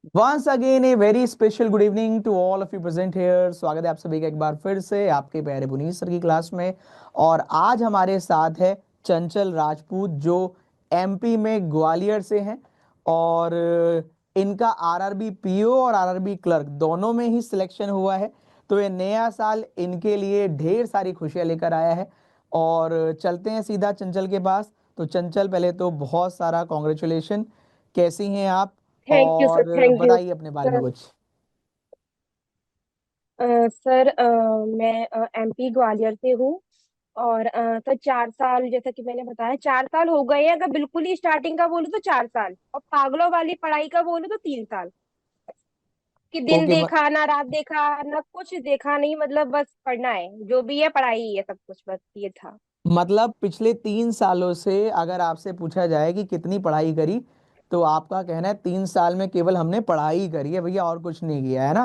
Once again a very special good evening to all of you present here. स्वागत है आप सभी का एक बार फिर से आपके प्यारे पुनीत सर की क्लास में। और आज हमारे साथ है चंचल राजपूत जो एमपी में ग्वालियर से हैं। और इनका आरआरबी पीओ और आरआरबी क्लर्क दोनों में ही सिलेक्शन हुआ है। तो ये नया साल इनके लिए ढेर सारी खुशियां लेकर आया है। और चलते हैं सीधा चंचल के पास। तो चंचल, पहले तो बहुत सारा कॉन्ग्रेचुलेशन। कैसी हैं आप? थैंक यू सर, और थैंक यू बताइए अपने बारे में सर। कुछ। सर, मैं एमपी ग्वालियर से हूँ। और सर 4 साल, जैसा कि मैंने बताया, 4 साल हो गए हैं। अगर बिल्कुल ही स्टार्टिंग का बोलूँ तो 4 साल, और पागलों वाली पढ़ाई का बोलूँ तो 3 साल। कि दिन ओके। देखा ना रात देखा ना कुछ देखा नहीं, मतलब बस पढ़ना है, जो भी है पढ़ाई ही है सब कुछ, बस ये था। मतलब पिछले 3 सालों से अगर आपसे पूछा जाए कि कितनी पढ़ाई करी, तो आपका कहना है 3 साल में केवल हमने पढ़ाई करी है भैया, और कुछ नहीं किया है ना?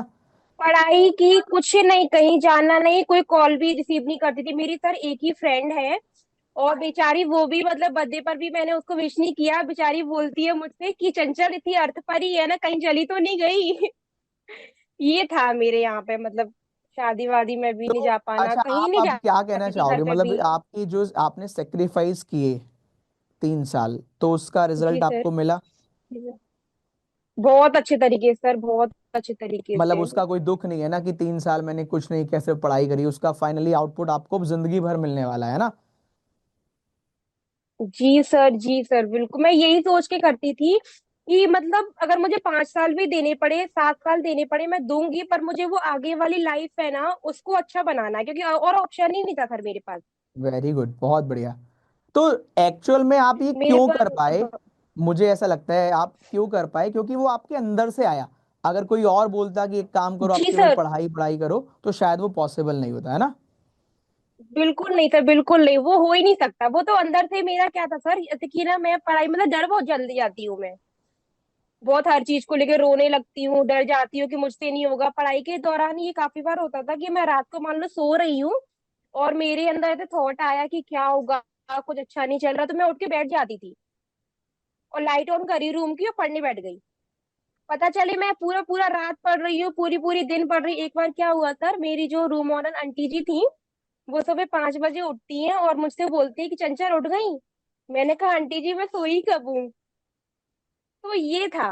पढ़ाई की कुछ नहीं, कहीं जाना नहीं, कोई कॉल भी रिसीव नहीं करती थी मेरी। सर एक ही फ्रेंड है, और बेचारी वो भी, मतलब बर्थडे पर भी मैंने उसको विश नहीं किया। बेचारी बोलती है मुझसे कि चंचल इतनी अर्थ परी है ना, कहीं चली तो नहीं गई। ये था मेरे यहाँ पे, मतलब शादी वादी में भी नहीं तो जा पाना, अच्छा, कहीं आप नहीं अब जा क्या कहना सकती थी, घर चाहोगे? पे मतलब भी। आपकी जो आपने सेक्रीफाइस किए 3 साल, तो उसका जी रिजल्ट सर। आपको मिला? बहुत अच्छे तरीके से सर, बहुत अच्छे तरीके मतलब से। उसका कोई दुख नहीं है ना कि 3 साल मैंने कुछ नहीं, कैसे पढ़ाई करी? उसका फाइनली आउटपुट आपको जिंदगी भर मिलने वाला है ना? जी सर, जी सर, बिल्कुल मैं यही सोच के करती थी कि मतलब अगर मुझे 5 साल भी देने पड़े, 7 साल देने पड़े, मैं दूंगी, पर मुझे वो आगे वाली लाइफ है ना, उसको अच्छा बनाना है, क्योंकि और ऑप्शन ही नहीं था सर मेरे पास। वेरी गुड, बहुत बढ़िया। तो एक्चुअल में आप ये मेरे क्यों पास। कर पाए? मुझे ऐसा लगता है आप क्यों कर पाए, क्योंकि वो आपके अंदर से आया। अगर कोई और बोलता कि एक काम करो, आप जी केवल सर, पढ़ाई पढ़ाई करो, तो शायद वो पॉसिबल नहीं होता, है ना? बिल्कुल नहीं सर, बिल्कुल नहीं, वो हो ही नहीं सकता। वो तो अंदर से मेरा क्या था सर, जैसे कि ना, मैं पढ़ाई, मतलब डर बहुत जल्दी जाती हूँ मैं। बहुत हर चीज को लेकर रोने लगती हूँ, डर जाती हूँ कि मुझसे नहीं होगा। पढ़ाई के दौरान ये काफी बार होता था कि मैं रात को मान लो सो रही हूँ, और मेरे अंदर ऐसे थॉट आया कि क्या होगा, कुछ अच्छा नहीं चल रहा, तो मैं उठ के बैठ जाती थी, और लाइट ऑन करी रूम की और पढ़ने बैठ गई। पता चले मैं पूरा पूरा रात पढ़ रही हूँ, पूरी पूरी दिन पढ़ रही। एक बार क्या हुआ सर, मेरी जो रूम ऑनर आंटी जी थी, वो सुबह 5 बजे उठती हैं और मुझसे बोलती है कि चंचल उठ गई। मैंने कहा आंटी जी मैं सोई कब हूँ। तो ये था।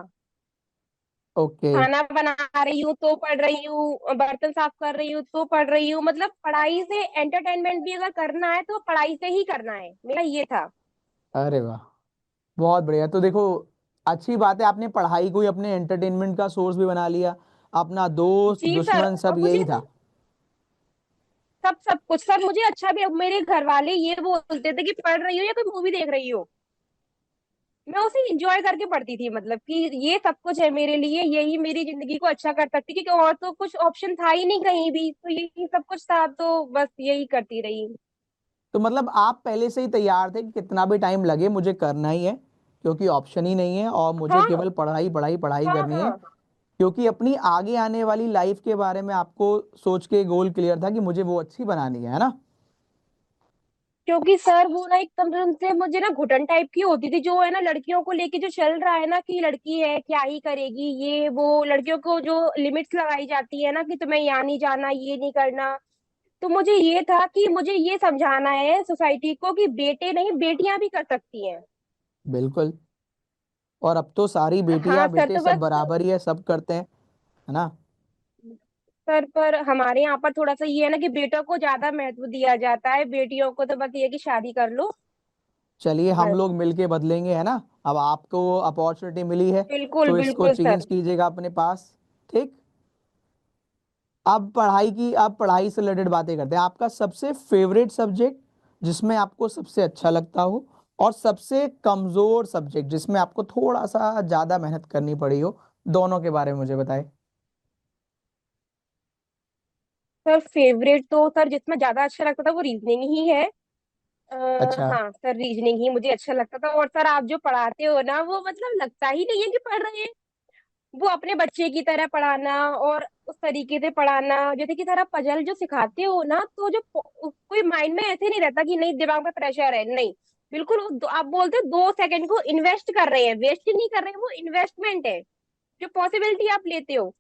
ओके। खाना बना रही हूँ तो पढ़ रही हूँ, बर्तन साफ कर रही हूँ तो पढ़ रही हूँ, मतलब पढ़ाई से एंटरटेनमेंट भी अगर करना है तो पढ़ाई से ही करना है, मेरा ये था। अरे वाह, बहुत बढ़िया। तो देखो, अच्छी बात है, आपने पढ़ाई को ही अपने एंटरटेनमेंट का सोर्स भी बना लिया। अपना दोस्त जी सर, दुश्मन और सब मुझे यही था। सब सब कुछ सर, मुझे अच्छा भी। अब मेरे घर वाले ये बोलते थे कि पढ़ रही हो या कोई मूवी देख रही हो, मैं उसे इंजॉय करके पढ़ती थी, मतलब कि ये सब कुछ है मेरे लिए, यही मेरी जिंदगी को अच्छा कर सकती, क्योंकि और तो कुछ ऑप्शन था ही नहीं कहीं भी, तो यही सब कुछ था, तो बस यही करती रही। तो मतलब आप पहले से ही तैयार थे कि कितना भी टाइम लगे मुझे करना ही है, क्योंकि ऑप्शन ही नहीं है और मुझे हाँ केवल पढ़ाई पढ़ाई पढ़ाई हाँ करनी है। हाँ। क्योंकि अपनी आगे आने वाली लाइफ के बारे में आपको सोच के गोल क्लियर था कि मुझे वो अच्छी बनानी है ना? क्योंकि सर वो ना एकदम से मुझे ना घुटन टाइप की होती थी, जो है ना लड़कियों को लेके जो चल रहा है ना, कि लड़की है क्या ही करेगी, ये वो लड़कियों को जो लिमिट्स लगाई जाती है ना, कि तुम्हें यहाँ नहीं जाना, ये नहीं करना। तो मुझे ये था कि मुझे ये समझाना है सोसाइटी को कि बेटे नहीं, बेटियां भी कर सकती हैं। बिल्कुल। और अब तो सारी हाँ बेटियां सर, बेटे तो सब बस बराबर ही है, सब करते हैं, है ना? सर, पर हमारे यहाँ पर थोड़ा सा ये है ना कि बेटों को ज्यादा महत्व दिया जाता है, बेटियों को तो बस ये है कि शादी कर लो, चलिए, हम बस। लोग मिलके बदलेंगे, है ना? अब आपको अपॉर्चुनिटी मिली है, बिल्कुल तो इसको बिल्कुल चेंज सर। कीजिएगा अपने पास। ठीक। अब पढ़ाई से रिलेटेड बातें करते हैं। आपका सबसे फेवरेट सब्जेक्ट, जिसमें आपको सबसे अच्छा लगता हो, और सबसे कमजोर सब्जेक्ट जिसमें आपको थोड़ा सा ज्यादा मेहनत करनी पड़ी हो, दोनों के बारे में मुझे बताएं। सर फेवरेट तो सर जिसमें ज्यादा अच्छा लगता था वो रीजनिंग ही है। आ, अच्छा। हाँ सर, रीजनिंग ही मुझे अच्छा लगता था। और सर आप जो पढ़ाते हो ना, वो मतलब लगता ही नहीं है कि पढ़ रहे हैं। वो अपने बच्चे की तरह पढ़ाना, और उस तरीके से पढ़ाना, जैसे कि सर आप पजल जो सिखाते हो ना, तो जो कोई माइंड में ऐसे नहीं रहता कि नहीं दिमाग में प्रेशर है, नहीं। बिल्कुल आप बोलते हो 2 सेकंड को इन्वेस्ट कर रहे हैं, वेस्ट नहीं कर रहे हैं, वो इन्वेस्टमेंट है। जो पॉसिबिलिटी आप लेते हो,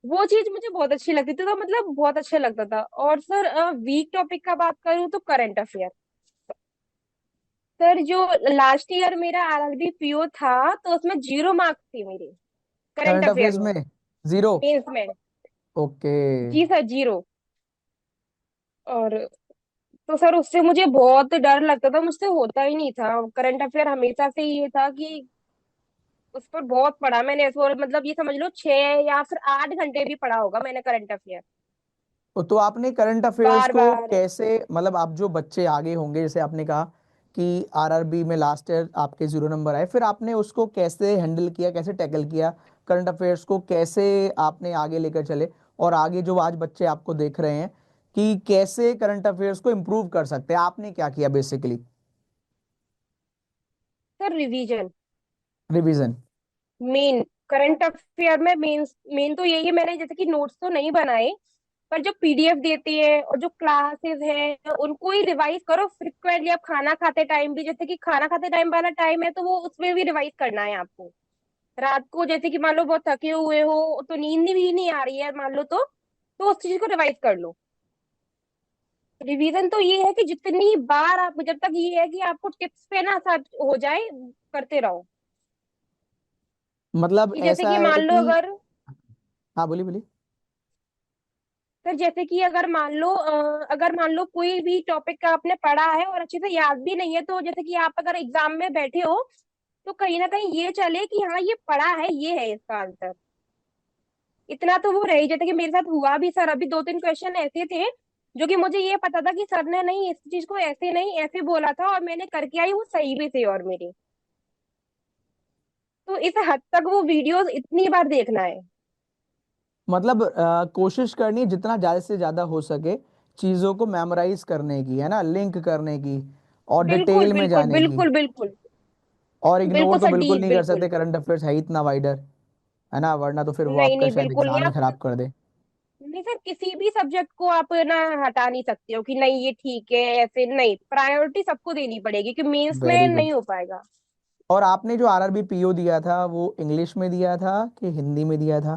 वो चीज मुझे बहुत अच्छी लगती थी, तो मतलब बहुत अच्छा लगता था। और सर वीक टॉपिक का बात करूँ तो करंट अफेयर। सर जो लास्ट ईयर मेरा आरआरबी पीओ था, तो उसमें 0 मार्क्स थे मेरे करंट करंट अफेयर अफेयर्स में, में 0? मेंस में। ओके। जी सर, 0। और तो सर उससे मुझे बहुत डर लगता था, मुझसे होता ही नहीं था करंट अफेयर। हमेशा से ये था कि उस पर बहुत पढ़ा मैंने, और मतलब ये समझ लो 6 या फिर 8 घंटे भी पढ़ा होगा मैंने करंट अफेयर, तो आपने करंट अफेयर्स बार को बार। कैसे, मतलब आप जो बच्चे आगे होंगे, जैसे आपने कहा कि आरआरबी में लास्ट ईयर आपके 0 नंबर आए, फिर आपने उसको कैसे हैंडल किया, कैसे टैकल किया, करंट अफेयर्स को कैसे आपने आगे लेकर चले, और आगे जो आज बच्चे आपको देख रहे हैं कि कैसे करंट अफेयर्स को इम्प्रूव कर सकते हैं, आपने क्या किया basically? Sir revision revision. Main, current affair में मेन मेन तो यही है, मैंने जैसे कि नोट्स तो नहीं बनाए, पर जो पीडीएफ देती है और जो क्लासेस हैं उनको ही रिवाइज करो फ्रिक्वेंटली। आप खाना खाते टाइम भी, जैसे कि खाना खाते टाइम वाला टाइम है तो वो उसमें भी रिवाइज करना है आपको। रात को जैसे कि मान लो बहुत थके हुए हो, तो नींद भी नहीं आ रही है मान लो, तो उस चीज को रिवाइज कर लो। रिवीजन तो ये है कि जितनी बार आप, जब तक ये है कि आपको टिप्स पे ना साथ हो जाए, करते रहो। मतलब कि जैसे ऐसा कि मान है लो कि, अगर, हाँ बोलिए बोलिए। सर जैसे कि अगर मान लो कोई भी टॉपिक का आपने पढ़ा है और अच्छे से याद भी नहीं है, तो जैसे कि आप अगर एग्जाम में बैठे हो, तो कहीं ना कहीं ये चले कि हाँ ये पढ़ा है, ये है इसका आंसर। इतना तो वो रही, जैसे कि मेरे साथ हुआ भी सर, अभी 2-3 क्वेश्चन ऐसे थे जो कि मुझे ये पता था कि सर ने नहीं इस चीज को ऐसे नहीं ऐसे बोला था, और मैंने करके आई, वो सही भी थे और मेरे। तो इस हद तक वो वीडियोस इतनी बार देखना है। मतलब कोशिश करनी है जितना ज्यादा से ज्यादा हो सके चीजों को मेमोराइज करने की, है ना, लिंक करने की, और बिल्कुल डिटेल में बिल्कुल जाने की। बिल्कुल बिल्कुल। और इग्नोर बिल्कुल तो सर, डी बिल्कुल नहीं कर बिल्कुल। सकते, करंट अफेयर्स है ही इतना वाइडर, है ना, वरना तो फिर वो नहीं आपका नहीं, शायद बिल्कुल नहीं एग्जाम ही आप। खराब कर दे। नहीं सर, किसी भी सब्जेक्ट को आप ना हटा नहीं सकते हो कि नहीं ये ठीक है, ऐसे नहीं। प्रायोरिटी सबको देनी पड़ेगी कि मेंस में वेरी गुड। नहीं हो पाएगा। और आपने जो आरआरबी पीओ दिया था वो इंग्लिश में दिया था कि हिंदी में दिया था?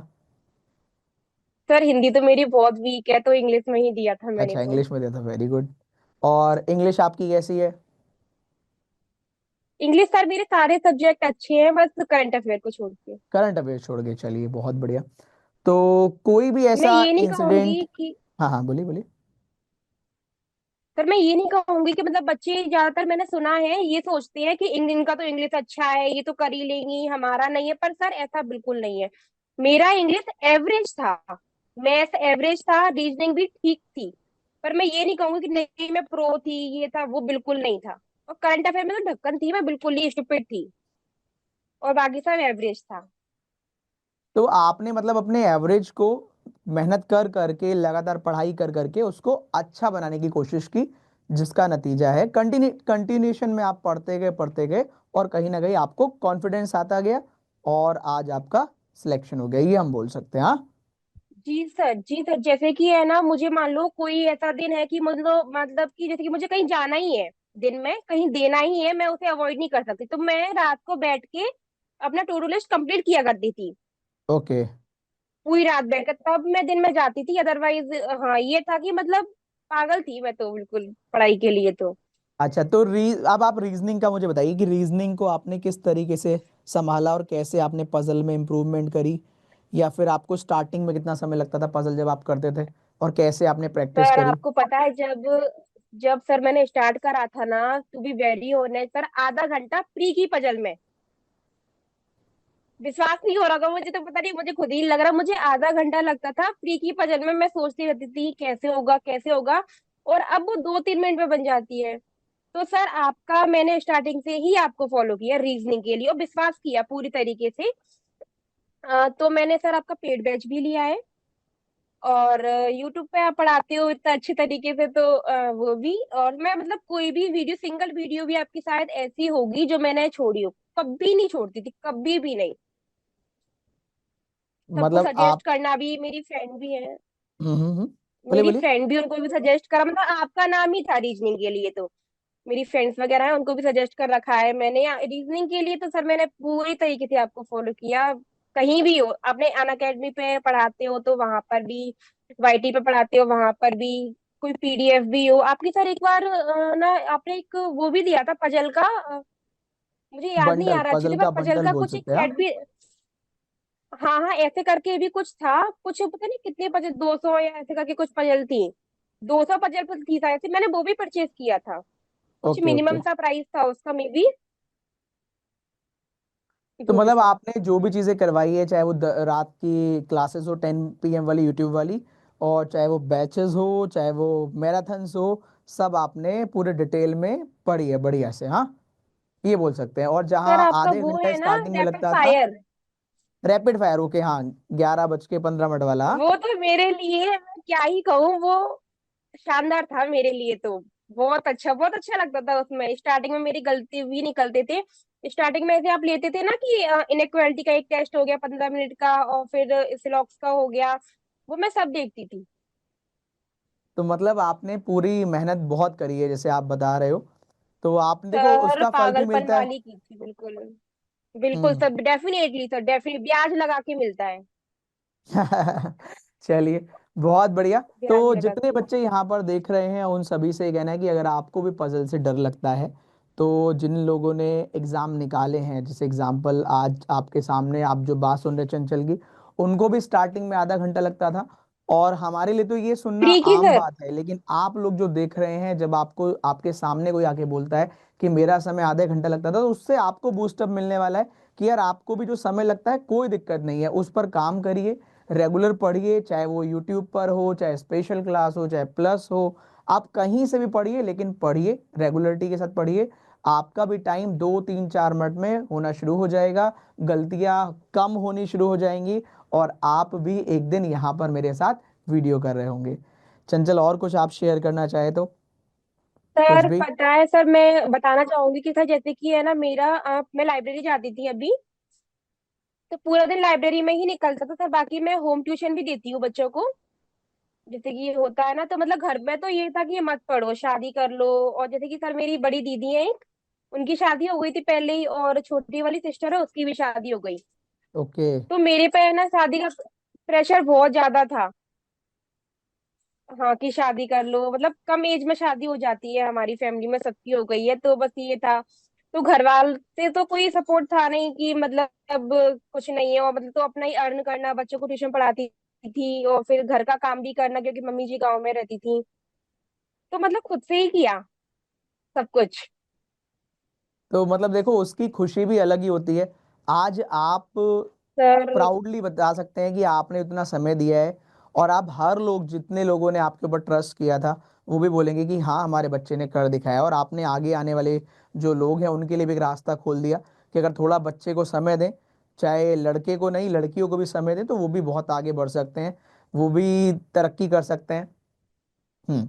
सर हिंदी तो मेरी बहुत वीक है, तो इंग्लिश में ही दिया था मैंने अच्छा, तो। इंग्लिश में दिया था, वेरी गुड। और इंग्लिश आपकी कैसी है? इंग्लिश सर मेरे सारे सब्जेक्ट अच्छे हैं, बस करंट अफेयर को छोड़ के। करंट अफेयर छोड़ के, चलिए बहुत बढ़िया। तो कोई भी मैं ऐसा ये नहीं इंसिडेंट? कहूंगी कि हाँ हाँ, बोलिए बोलिए। सर मैं ये नहीं कहूंगी कि मतलब बच्चे ज्यादातर मैंने सुना है ये सोचते हैं कि इनका तो इंग्लिश अच्छा है, ये तो कर ही लेंगी, हमारा नहीं है। पर सर ऐसा बिल्कुल नहीं है। मेरा इंग्लिश एवरेज था, मैथ्स एवरेज था, रीजनिंग भी ठीक थी। पर मैं ये नहीं कहूंगी कि नहीं मैं प्रो थी, ये था वो, बिल्कुल नहीं था। और करंट अफेयर में तो ढक्कन थी, मैं बिल्कुल ही स्टूपिड थी, और बाकी सब एवरेज था। तो आपने मतलब अपने एवरेज को मेहनत कर करके, लगातार पढ़ाई कर करके उसको अच्छा बनाने की कोशिश की, जिसका नतीजा है कंटिन्यूशन में आप पढ़ते गए, और कहीं ना कहीं आपको कॉन्फिडेंस आता गया, और आज आपका सिलेक्शन हो गया, ये हम बोल सकते हैं, हाँ? जी सर, जी सर। जैसे कि है ना, मुझे मान लो कोई ऐसा दिन है कि मतलब कि जैसे कि मुझे कहीं जाना ही है, दिन में कहीं देना ही है, मैं उसे अवॉइड नहीं कर सकती, तो मैं रात को बैठ के अपना टू डू लिस्ट कंप्लीट किया करती थी। ओके। पूरी रात बैठ कर तब मैं दिन में जाती थी, अदरवाइज हाँ ये था कि मतलब पागल थी मैं तो बिल्कुल पढ़ाई के लिए तो। अच्छा, तो अब आप रीजनिंग का मुझे बताइए कि रीजनिंग को आपने किस तरीके से संभाला, और कैसे आपने पजल में इम्प्रूवमेंट करी, या फिर आपको स्टार्टिंग में कितना समय लगता था पजल जब आप करते थे, और कैसे आपने प्रैक्टिस सर करी? आपको पता है, जब जब सर मैंने स्टार्ट करा था ना, टू बी वेरी होने सर, आधा घंटा प्री की पजल में, विश्वास नहीं हो रहा होगा मुझे, तो पता नहीं, मुझे खुद ही लग रहा, मुझे आधा घंटा लगता था प्री की पजल में। मैं सोचती रहती थी कैसे होगा कैसे होगा, और अब वो 2-3 मिनट में बन जाती है। तो सर आपका मैंने स्टार्टिंग से ही आपको फॉलो किया रीजनिंग के लिए, और विश्वास किया पूरी तरीके से। तो मैंने सर आपका पेड बैच भी लिया है, और यूट्यूब पे आप पढ़ाते हो इतना अच्छे तरीके से, तो वो भी। और मैं मतलब कोई भी वीडियो, सिंगल वीडियो भी आपकी शायद ऐसी होगी जो मैंने छोड़ी हो, कभी नहीं छोड़ती थी, कभी भी नहीं। सबको मतलब आप, सजेस्ट करना भी, मेरी फ्रेंड भी है, हम्म, बोलिए मेरी बोलिए। फ्रेंड भी, उनको भी सजेस्ट करा, मतलब आपका नाम ही था रीजनिंग के लिए, तो मेरी फ्रेंड्स वगैरह है उनको भी सजेस्ट कर रखा है मैंने रीजनिंग के लिए। तो सर मैंने पूरी तरीके से आपको फॉलो किया। कहीं भी हो, अपने अन अकेडमी पे पढ़ाते हो तो वहां पर भी, वाईटी पे पढ़ाते हो वहां पर भी, कोई पीडीएफ भी हो आपकी। सर एक बार ना आपने एक वो भी दिया था पजल का, मुझे याद नहीं बंडल, आ रहा अच्छे पजल से, पर का पजल बंडल का बोल कुछ एक सकते हैं, हाँ। सेट भी। हाँ हाँ, ऐसे करके भी कुछ था, कुछ पता नहीं कितने पजल, 200 या ऐसे करके कुछ पजल थी, 200 पजल पर थी शायद से, मैंने वो भी परचेज किया था। कुछ ओके ओके। मिनिमम सा प्राइस था उसका मे बी। तो जो भी मतलब सर। आपने जो भी चीजें करवाई है, चाहे वो रात की क्लासेस हो 10 PM वाली यूट्यूब वाली, और चाहे वो बैचेस हो, चाहे वो मैराथन्स हो, सब आपने पूरे डिटेल में पढ़ी है बढ़िया से, हाँ, ये बोल सकते हैं। और सर जहाँ आपका आधे वो घंटे है ना स्टार्टिंग में रैपिड लगता था, फायर, रैपिड फायर, ओके हाँ, 11:15 वाला, हाँ? वो तो मेरे लिए मैं क्या ही कहूँ, वो शानदार था मेरे लिए तो। बहुत अच्छा लगता था उसमें। स्टार्टिंग में मेरी गलती भी निकलते थे। स्टार्टिंग में ऐसे आप लेते थे ना कि इनइक्वालिटी का एक टेस्ट हो गया 15 मिनट का, और फिर सिलॉक्स का हो गया, वो मैं सब देखती थी। तो मतलब आपने पूरी मेहनत बहुत करी है जैसे आप बता रहे हो, तो आपने देखो सर उसका फल भी पागलपन मिलता है। वाली की थी बिल्कुल। बिल्कुल हम्म। सर, डेफिनेटली सर, डेफिनेट ब्याज लगा के मिलता है। चलिए, बहुत बढ़िया। ब्याज तो लगा जितने के। बच्चे यहाँ पर देख रहे हैं उन सभी से ये कहना है कि अगर आपको भी पजल से डर लगता है, तो जिन लोगों ने एग्जाम निकाले हैं, जैसे एग्जाम्पल आज आपके सामने आप जो बात सुन रहे चंचल की, उनको भी स्टार्टिंग में आधा घंटा लगता था। और हमारे लिए तो ये सुनना फ्री की आम सर। बात है, लेकिन आप लोग जो देख रहे हैं, जब आपको आपके सामने कोई आके बोलता है कि मेरा समय आधे घंटा लगता था, तो उससे आपको बूस्टअप मिलने वाला है कि यार आपको भी जो समय लगता है कोई दिक्कत नहीं है, उस पर काम करिए, रेगुलर पढ़िए, चाहे वो यूट्यूब पर हो, चाहे स्पेशल क्लास हो, चाहे प्लस हो, आप कहीं से भी पढ़िए, लेकिन पढ़िए, रेगुलरिटी के साथ पढ़िए। आपका भी टाइम 2 3 4 मिनट में होना शुरू हो जाएगा, गलतियां कम होनी शुरू हो जाएंगी, और आप भी एक दिन यहाँ पर मेरे साथ वीडियो कर रहे होंगे। चंचल, और कुछ आप शेयर करना चाहे तो, कुछ सर भी। पता है सर, मैं बताना चाहूंगी कि सर जैसे कि है ना मेरा मैं लाइब्रेरी जाती थी अभी, तो पूरा दिन लाइब्रेरी में ही निकलता था सर। बाकी मैं होम ट्यूशन भी देती हूँ बच्चों को, जैसे कि ये होता है ना, तो मतलब घर में तो ये था कि मत पढ़ो, शादी कर लो। और जैसे कि सर मेरी बड़ी दीदी है एक, उनकी शादी हो गई थी पहले ही, और छोटी वाली सिस्टर है उसकी भी शादी हो गई। ओके। तो मेरे पे है ना शादी का प्रेशर बहुत ज्यादा था। हाँ कि शादी कर लो, मतलब कम एज में शादी हो जाती है, हमारी फैमिली में सबकी हो गई है, तो बस ये था। तो घर वाल से तो कोई सपोर्ट था नहीं कि मतलब अब कुछ नहीं है, और मतलब तो अपना ही अर्न करना, बच्चों को ट्यूशन पढ़ाती थी और फिर घर का काम भी करना क्योंकि मम्मी जी गांव में रहती थी। तो मतलब खुद से ही किया सब कुछ। तो मतलब देखो, उसकी खुशी भी अलग ही होती है। आज आप सर प्राउडली बता सकते हैं कि आपने इतना समय दिया है, और आप हर लोग, जितने लोगों ने आपके ऊपर ट्रस्ट किया था, वो भी बोलेंगे कि हाँ, हमारे बच्चे ने कर दिखाया। और आपने आगे आने वाले जो लोग हैं उनके लिए भी एक रास्ता खोल दिया कि अगर थोड़ा बच्चे को समय दें, चाहे लड़के को नहीं लड़कियों को भी समय दें, तो वो भी बहुत आगे बढ़ सकते हैं, वो भी तरक्की कर सकते हैं। हम्म।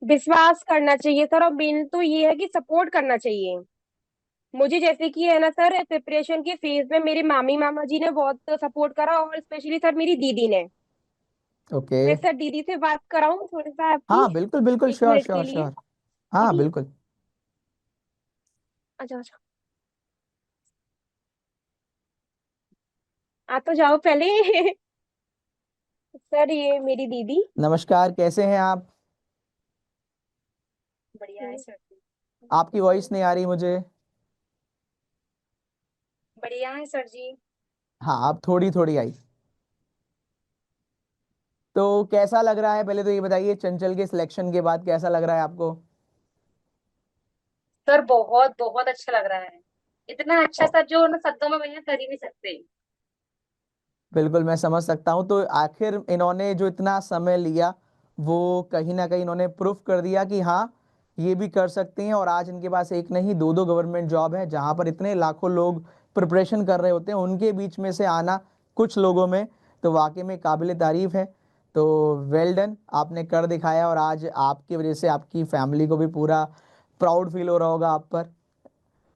विश्वास करना चाहिए सर, और मेन तो ये है कि सपोर्ट करना चाहिए। मुझे जैसे कि है ना सर, प्रिपरेशन के फेज में मेरे मामी मामा जी ने बहुत सपोर्ट करा, और स्पेशली सर मेरी दीदी ने। ओके। मैं सर दीदी से बात कराऊं थोड़ा सा आपकी, हाँ बिल्कुल बिल्कुल, एक श्योर मिनट के श्योर लिए? श्योर। हाँ दीदी, बिल्कुल। अच्छा अच्छा, आ तो जाओ पहले। सर ये मेरी दीदी। नमस्कार, कैसे हैं आप? बढ़िया है सर। आपकी वॉइस नहीं आ रही मुझे। बढ़िया है सर जी। हाँ, अब थोड़ी थोड़ी आई। तो कैसा लग रहा है, पहले तो ये बताइए, चंचल के सिलेक्शन के बाद कैसा लग रहा है आपको? सर बहुत बहुत अच्छा लग रहा है। इतना अच्छा औ- सर जो ना शब्दों में बयां कर ही नहीं सकते। बिल्कुल, मैं समझ सकता हूँ। तो आखिर इन्होंने जो इतना समय लिया, वो कहीं ना कहीं इन्होंने प्रूफ कर दिया कि हाँ, ये भी कर सकती हैं। और आज इनके पास एक नहीं, दो दो गवर्नमेंट जॉब है, जहाँ पर इतने लाखों लोग प्रिपरेशन कर रहे होते हैं, उनके बीच में से आना कुछ लोगों में, तो वाकई में काबिल तारीफ है। तो वेल डन, आपने कर दिखाया, और आज आपकी वजह से आपकी फैमिली को भी पूरा प्राउड फील हो रहा होगा आप पर।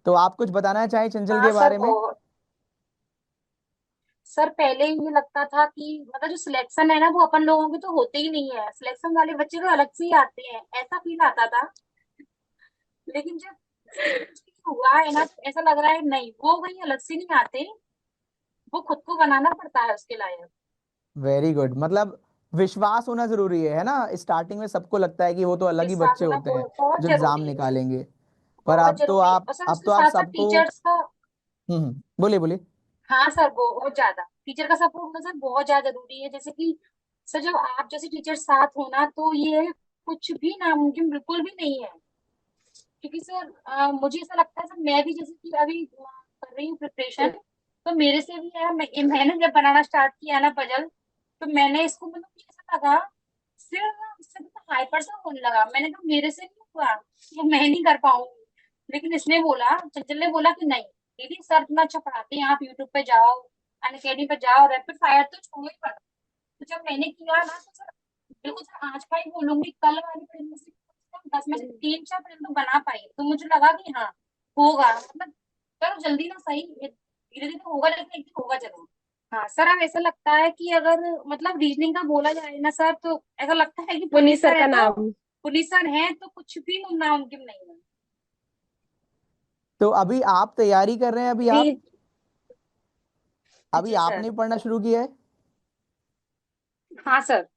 तो आप कुछ बताना चाहें चंचल हाँ के सर बारे में? बहुत। सर पहले ये लगता था कि मतलब जो सिलेक्शन है ना वो अपन लोगों के तो होते ही नहीं है, सिलेक्शन वाले बच्चे तो अलग से ही आते हैं, ऐसा फील आता था। लेकिन जब हुआ है ना तो ऐसा लग रहा है नहीं, वो कहीं अलग से नहीं आते, वो खुद को बनाना पड़ता है उसके लायक। Very good. मतलब विश्वास होना जरूरी है ना। स्टार्टिंग में सबको लगता है कि वो तो अलग ही विश्वास बच्चे होना होते हैं बहुत जो एग्जाम जरूरी है। निकालेंगे। पर बहुत जरूरी है, और सर अब उसके तो आप साथ साथ सबको। टीचर्स का। बोलिए बोलिए। हाँ सर, बहुत ज्यादा टीचर का सपोर्ट होना सर बहुत ज्यादा जरूरी है। जैसे कि सर जब आप जैसे टीचर साथ होना तो ये कुछ भी नामुमकिन बिल्कुल भी नहीं है। क्योंकि सर मुझे ऐसा लगता है सर, मैं भी जैसे कि अभी कर रही हूँ प्रिपरेशन, तो मेरे से भी है। मैंने जब बनाना स्टार्ट किया ना पजल, तो मैंने इसको मतलब मुझे ऐसा लगा सिर्फ इससे तो हाइपर सा होने लगा। मैंने कहा मेरे से नहीं हुआ, ये मैं नहीं कर पाऊंगी। लेकिन इसने बोला, चंचल ने बोला कि नहीं दीदी सर इतना अच्छा पढ़ाते हैं, आप यूट्यूब पे जाओ, अनअकैडमी पे जाओ, रैपिड फायर तो छोड़ो ही मत। तो जब मैंने किया ना तो सर बिल्कुल सर आज का ही बोलूंगी, कल वाली प्रेगनेंसी 10 में से 3-4 प्रेगनेंसी तो बना पाई, तो मुझे लगा कि हाँ होगा। मतलब चलो जल्दी ना सही, धीरे धीरे होगा लेकिन एक दिन होगा जरूर। हाँ सर, अब ऐसा लगता है कि अगर मतलब रीजनिंग का बोला जाए ना सर, तो ऐसा लगता है कि पुनीत पुलिस सर सर है का तो नाम। पुलिस सर है तो कुछ भी नामुमकिन नहीं है। तो अभी आप तैयारी कर रहे हैं। जी अभी जी सर। आपने पढ़ना शुरू किया है। हाँ सर।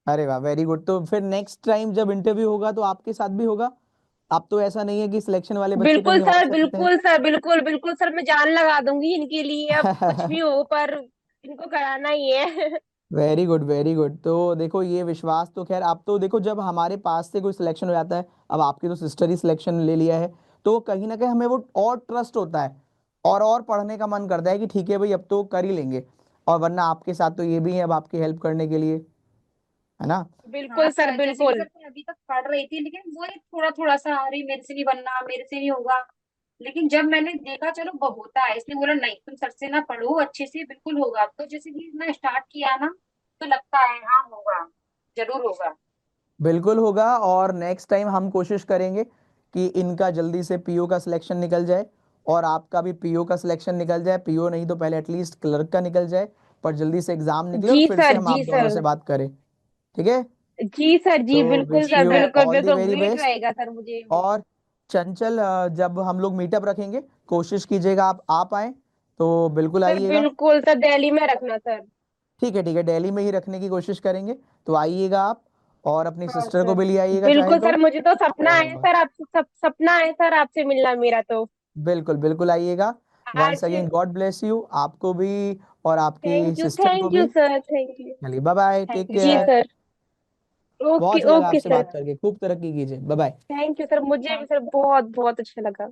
अरे वाह, वेरी गुड। तो फिर नेक्स्ट टाइम जब इंटरव्यू होगा तो आपके साथ भी होगा। अब तो ऐसा नहीं है कि सिलेक्शन वाले बच्चे बिल्कुल कहीं और सर, से आते हैं। बिल्कुल सर, बिल्कुल बिल्कुल सर, मैं जान लगा दूंगी इनके लिए, अब कुछ भी हो पर इनको कराना ही है। Very good very good. तो देखो ये विश्वास तो खैर, आप तो देखो जब हमारे पास से कोई सिलेक्शन हो जाता है, अब आपकी तो सिस्टर ही सिलेक्शन ले लिया है, तो कहीं ना कहीं हमें वो और ट्रस्ट होता है और पढ़ने का मन करता है कि ठीक है भाई अब तो कर ही लेंगे। और वरना आपके साथ तो ये भी है अब आपकी हेल्प करने के लिए, है ना। हाँ बिल्कुल सर, सर, जैसे कि बिल्कुल। सर मैं अभी तक पढ़ रही थी, लेकिन वो एक थोड़ा थोड़ा सा अरे मेरे से नहीं बनना, मेरे से नहीं होगा। लेकिन जब मैंने देखा चलो होता है, इसने बोला नहीं तुम सर से ना पढ़ो अच्छे से, बिल्कुल होगा। तो जैसे कि मैं स्टार्ट किया ना, तो लगता है हाँ होगा, जरूर होगा। बिल्कुल होगा। और नेक्स्ट टाइम हम कोशिश करेंगे कि इनका जल्दी से पीओ का सिलेक्शन निकल जाए और आपका भी पीओ का सिलेक्शन निकल जाए। पीओ नहीं तो पहले एटलीस्ट क्लर्क का निकल जाए, पर जल्दी से एग्जाम निकले और जी फिर से सर, हम आप जी दोनों सर। से बात करें। ठीक है। जी सर, जी तो बिल्कुल विश सर, यू बिल्कुल, ऑल मैं द तो वेरी वेट बेस्ट। रहेगा सर मुझे। और चंचल, जब हम लोग मीटअप रखेंगे कोशिश कीजिएगा आप आए तो बिल्कुल सर आइएगा। बिल्कुल सर, दिल्ली में रखना सर। ठीक है, दिल्ली में ही रखने की कोशिश करेंगे। तो आइएगा आप, और अपनी हाँ सिस्टर को सर। भी ले आइएगा चाहे बिल्कुल तो। सर, मुझे तो सपना है और सर आपसे, सपना है सर आपसे मिलना मेरा तो। बिल्कुल बिल्कुल आइएगा। वंस आज। अगेन गॉड ब्लेस यू आपको भी और आपकी सिस्टर को थैंक यू भी। Sir, thank you. चलिए bye bye, take thank you ji sir. Care. Sir. Okay, बहुत अच्छा लगा ओके आपसे सर। बात करके, खूब तरक्की कीजिए। Bye bye. Thank you sir, मुझे भी थैंक सर बहुत बहुत अच्छा लगा।